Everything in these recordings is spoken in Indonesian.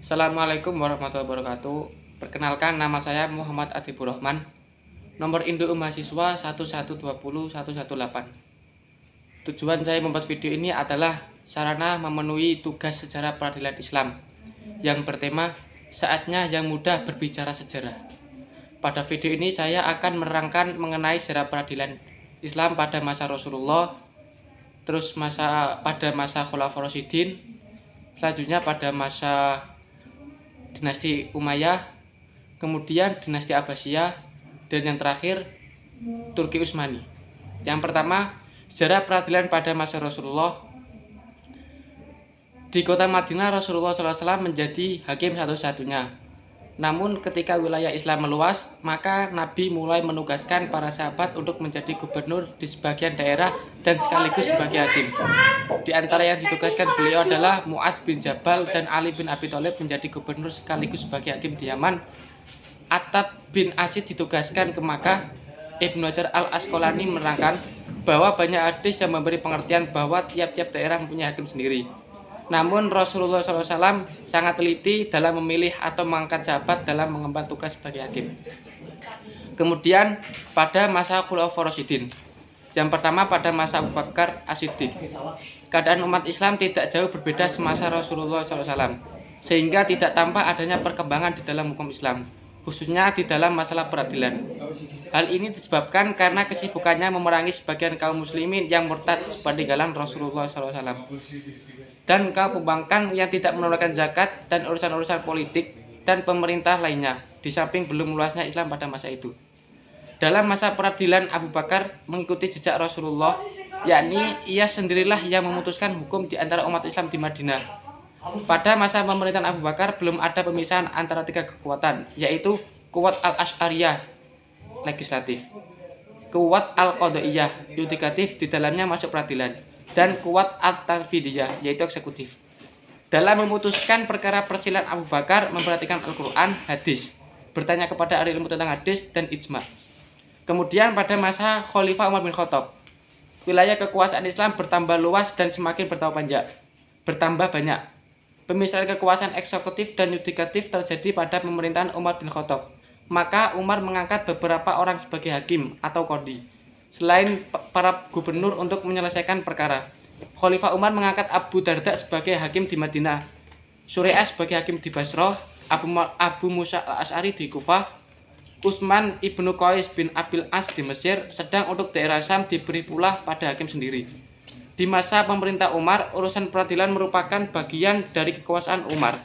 Assalamualaikum warahmatullahi wabarakatuh. Perkenalkan, nama saya Muhammad Atibur Rahman. Nomor induk mahasiswa 1120118. Tujuan saya membuat video ini adalah sarana memenuhi tugas sejarah peradilan Islam yang bertema saatnya yang mudah berbicara sejarah. Pada video ini saya akan menerangkan mengenai sejarah peradilan Islam pada masa Rasulullah, terus pada masa Khulafaur Rasyidin, selanjutnya pada masa dinasti Umayyah, kemudian dinasti Abbasiyah, dan yang terakhir Turki Utsmani. Yang pertama, sejarah peradilan pada masa Rasulullah. Di kota Madinah, Rasulullah SAW menjadi hakim satu-satunya. Namun ketika wilayah Islam meluas, maka Nabi mulai menugaskan para sahabat untuk menjadi gubernur di sebagian daerah dan sekaligus sebagai hakim. Di antara yang ditugaskan beliau adalah Mu'adz bin Jabal dan Ali bin Abi Thalib menjadi gubernur sekaligus sebagai hakim di Yaman. Attab bin Asid ditugaskan ke Makkah. Ibnu Hajar al-Asqalani menerangkan bahwa banyak hadis yang memberi pengertian bahwa tiap-tiap daerah mempunyai hakim sendiri. Namun Rasulullah SAW sangat teliti dalam memilih atau mengangkat sahabat dalam mengemban tugas sebagai hakim. Kemudian pada masa Khulafaur Rasyidin. Yang pertama pada masa Abu Bakar As-Siddiq. Keadaan umat Islam tidak jauh berbeda semasa Rasulullah SAW, sehingga tidak tampak adanya perkembangan di dalam hukum Islam, khususnya di dalam masalah peradilan. Hal ini disebabkan karena kesibukannya memerangi sebagian kaum muslimin yang murtad sepeninggalan Rasulullah SAW, dan kaum pembangkang yang tidak menunaikan zakat dan urusan-urusan politik dan pemerintah lainnya, di samping belum luasnya Islam pada masa itu. Dalam masa peradilan, Abu Bakar mengikuti jejak Rasulullah, yakni ia sendirilah yang memutuskan hukum di antara umat Islam di Madinah. Pada masa pemerintahan Abu Bakar belum ada pemisahan antara tiga kekuatan, yaitu Quwat al-Asy'ariyah legislatif, Quwat al-Qadhaiyah yudikatif, di dalamnya masuk peradilan, dan Quwat al-Tanfidiyah yaitu eksekutif. Dalam memutuskan perkara persilan, Abu Bakar memperhatikan Al-Quran, hadis, bertanya kepada ahli ilmu tentang hadis dan ijma. Kemudian pada masa Khalifah Umar bin Khattab, wilayah kekuasaan Islam bertambah luas dan semakin bertambah banyak. Pemisahan kekuasaan eksekutif dan yudikatif terjadi pada pemerintahan Umar bin Khattab. Maka Umar mengangkat beberapa orang sebagai hakim atau qadhi, selain para gubernur untuk menyelesaikan perkara. Khalifah Umar mengangkat Abu Darda sebagai hakim di Madinah, Surai'ah sebagai hakim di Basrah, Abu Musa al-Asy'ari di Kufah, Utsman ibnu Qais bin Abil As di Mesir, sedang untuk daerah Syam diberi pula pada hakim sendiri. Di masa pemerintah Umar, urusan peradilan merupakan bagian dari kekuasaan Umar.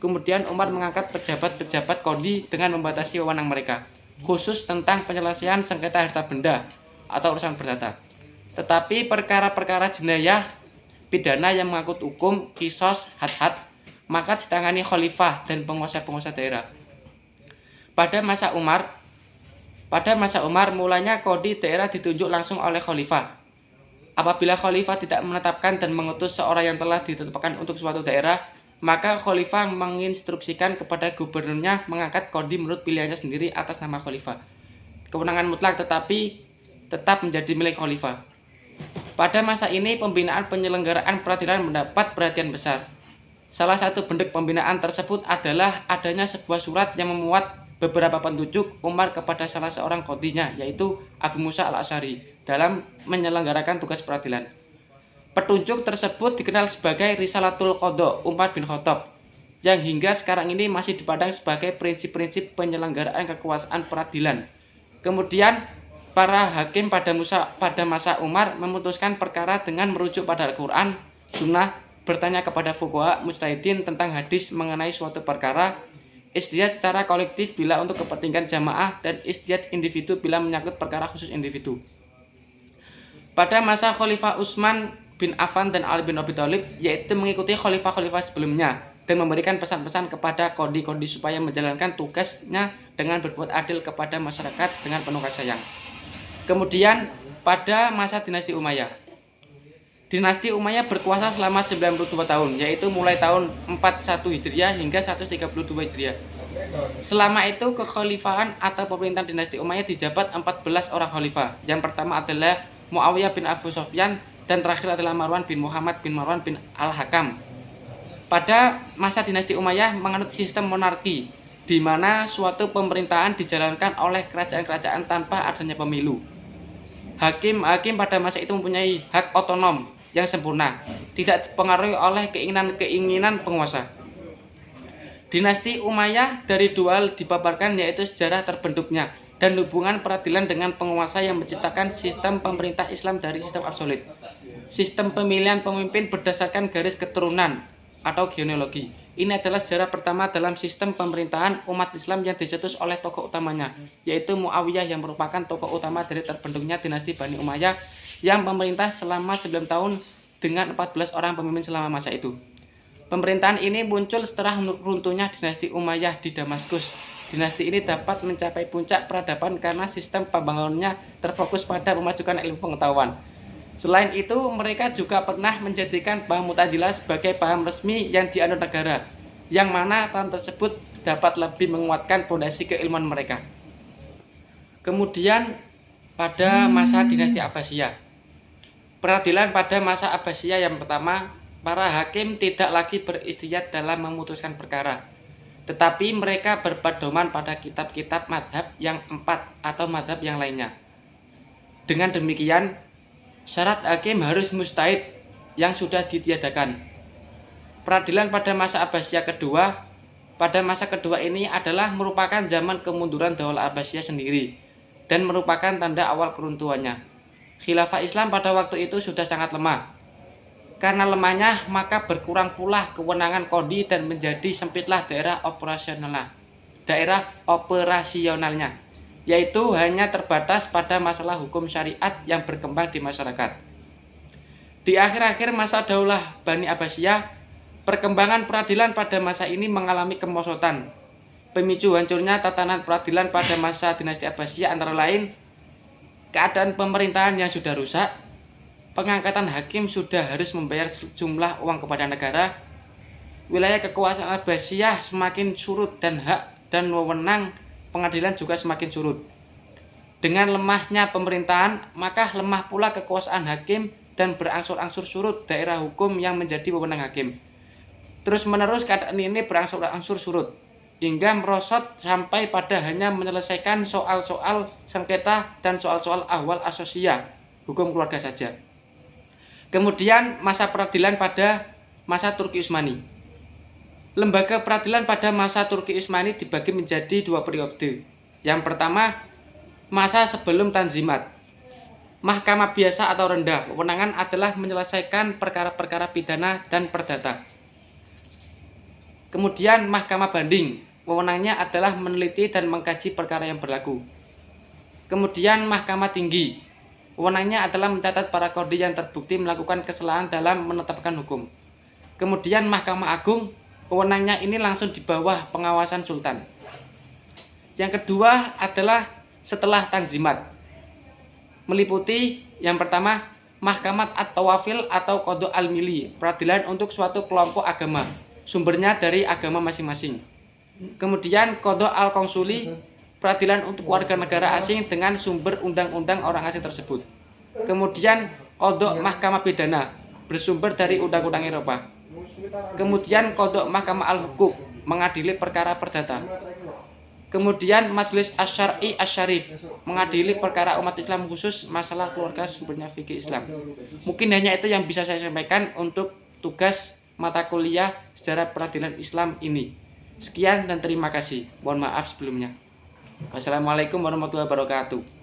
Kemudian Umar mengangkat pejabat-pejabat qadhi dengan membatasi wewenang mereka, khusus tentang penyelesaian sengketa harta benda atau urusan perdata. Tetapi perkara-perkara jenayah pidana yang mengangkut hukum, qisas, had-had, maka ditangani khalifah dan penguasa-penguasa daerah. Pada masa Umar mulanya qadhi daerah ditunjuk langsung oleh khalifah. Apabila khalifah tidak menetapkan dan mengutus seorang yang telah ditetapkan untuk suatu daerah, maka khalifah menginstruksikan kepada gubernurnya mengangkat qadhi menurut pilihannya sendiri atas nama khalifah. Kewenangan mutlak tetapi tetap menjadi milik khalifah. Pada masa ini pembinaan penyelenggaraan peradilan mendapat perhatian besar. Salah satu bentuk pembinaan tersebut adalah adanya sebuah surat yang memuat beberapa petunjuk Umar kepada salah seorang qadhinya, yaitu Abu Musa al-Asy'ari, dalam menyelenggarakan tugas peradilan. Petunjuk tersebut dikenal sebagai Risalatul Qadha Umar bin Khattab, yang hingga sekarang ini masih dipandang sebagai prinsip-prinsip penyelenggaraan kekuasaan peradilan. Kemudian para hakim pada masa Umar memutuskan perkara dengan merujuk pada Al-Quran, Sunnah, bertanya kepada fuqaha mujtahidin tentang hadis mengenai suatu perkara, ijtihad secara kolektif bila untuk kepentingan jamaah, dan ijtihad individu bila menyangkut perkara khusus individu. Pada masa Khalifah Utsman bin Affan dan Ali bin Abi Thalib, yaitu mengikuti khalifah-khalifah sebelumnya dan memberikan pesan-pesan kepada qadhi-qadhi supaya menjalankan tugasnya dengan berbuat adil kepada masyarakat dengan penuh kasih sayang. Kemudian pada masa dinasti Umayyah. Dinasti Umayyah berkuasa selama 92 tahun, yaitu mulai tahun 41 Hijriah hingga 132 Hijriah. Selama itu kekhalifahan atau pemerintahan dinasti Umayyah dijabat 14 orang khalifah. Yang pertama adalah Muawiyah bin Abu Sufyan, dan terakhir adalah Marwan bin Muhammad bin Marwan bin Al-Hakam. Pada masa dinasti Umayyah menganut sistem monarki, di mana suatu pemerintahan dijalankan oleh kerajaan-kerajaan tanpa adanya pemilu. Hakim pada masa itu mempunyai hak otonom yang sempurna, tidak dipengaruhi oleh keinginan-keinginan penguasa. Dinasti Umayyah dari dua hal dipaparkan, yaitu sejarah terbentuknya dan hubungan peradilan dengan penguasa yang menciptakan sistem pemerintah Islam dari sistem absolut. Sistem pemilihan pemimpin berdasarkan garis keturunan atau genealogi. Ini adalah sejarah pertama dalam sistem pemerintahan umat Islam yang dicetus oleh tokoh utamanya, yaitu Muawiyah, yang merupakan tokoh utama dari terbentuknya dinasti Bani Umayyah yang memerintah selama 9 tahun dengan 14 orang pemimpin selama masa itu. Pemerintahan ini muncul setelah runtuhnya dinasti Umayyah di Damaskus. Dinasti ini dapat mencapai puncak peradaban karena sistem pembangunannya terfokus pada pemajukan ilmu pengetahuan. Selain itu, mereka juga pernah menjadikan paham Mu'tazilah sebagai paham resmi yang dianut negara, yang mana paham tersebut dapat lebih menguatkan fondasi keilmuan mereka. Kemudian pada masa dinasti Abbasiyah, peradilan pada masa Abbasiyah yang pertama, para hakim tidak lagi beristihad dalam memutuskan perkara, tetapi mereka berpedoman pada kitab-kitab madhab yang 4 atau madhab yang lainnya. Dengan demikian, syarat hakim harus mustahid yang sudah ditiadakan. Peradilan pada masa Abbasiyah kedua, pada masa kedua ini adalah merupakan zaman kemunduran Daulah Abbasiyah sendiri dan merupakan tanda awal keruntuhannya. Khilafah Islam pada waktu itu sudah sangat lemah. Karena lemahnya, maka berkurang pula kewenangan qadhi dan menjadi sempitlah daerah operasionalnya, yaitu hanya terbatas pada masalah hukum syariat yang berkembang di masyarakat. Di akhir-akhir masa Daulah Bani Abbasiyah, perkembangan peradilan pada masa ini mengalami kemerosotan. Pemicu hancurnya tatanan peradilan pada masa dinasti Abbasiyah antara lain keadaan pemerintahan yang sudah rusak, pengangkatan hakim sudah harus membayar sejumlah uang kepada negara, wilayah kekuasaan Abbasiyah semakin surut dan hak dan wewenang pengadilan juga semakin surut. Dengan lemahnya pemerintahan, maka lemah pula kekuasaan hakim dan berangsur-angsur surut daerah hukum yang menjadi wewenang hakim. Terus-menerus keadaan ini berangsur-angsur surut, hingga merosot sampai pada hanya menyelesaikan soal-soal sengketa dan soal-soal ahwal asosial, hukum keluarga saja. Kemudian masa peradilan pada masa Turki Utsmani. Lembaga peradilan pada masa Turki Utsmani dibagi menjadi 2 periode. Yang pertama, masa sebelum Tanzimat. Mahkamah biasa atau rendah, wewenangan adalah menyelesaikan perkara-perkara pidana dan perdata. Kemudian mahkamah banding, wewenangnya adalah meneliti dan mengkaji perkara yang berlaku. Kemudian mahkamah tinggi, wewenangnya adalah mencatat para qadhi yang terbukti melakukan kesalahan dalam menetapkan hukum. Kemudian mahkamah agung, wewenangnya ini langsung di bawah pengawasan sultan. Yang kedua adalah setelah Tanzimat, meliputi yang pertama Mahkamah At-Tawafil atau Qadha Al-Mili, peradilan untuk suatu kelompok agama, sumbernya dari agama masing-masing. Kemudian Qadha Al-Konsuli, peradilan untuk warga negara asing dengan sumber undang-undang orang asing tersebut. Kemudian Qadha Mahkamah Pidana, bersumber dari undang-undang Eropa. Kemudian Qadha Mahkamah Al-Hukuk, mengadili perkara perdata. Kemudian Majelis Asy-Syar'i Asy-Syarif, mengadili perkara umat Islam khusus masalah keluarga sumbernya fikih Islam. Mungkin hanya itu yang bisa saya sampaikan untuk tugas mata kuliah sejarah peradilan Islam ini. Sekian dan terima kasih. Mohon maaf sebelumnya. Wassalamualaikum warahmatullahi wabarakatuh.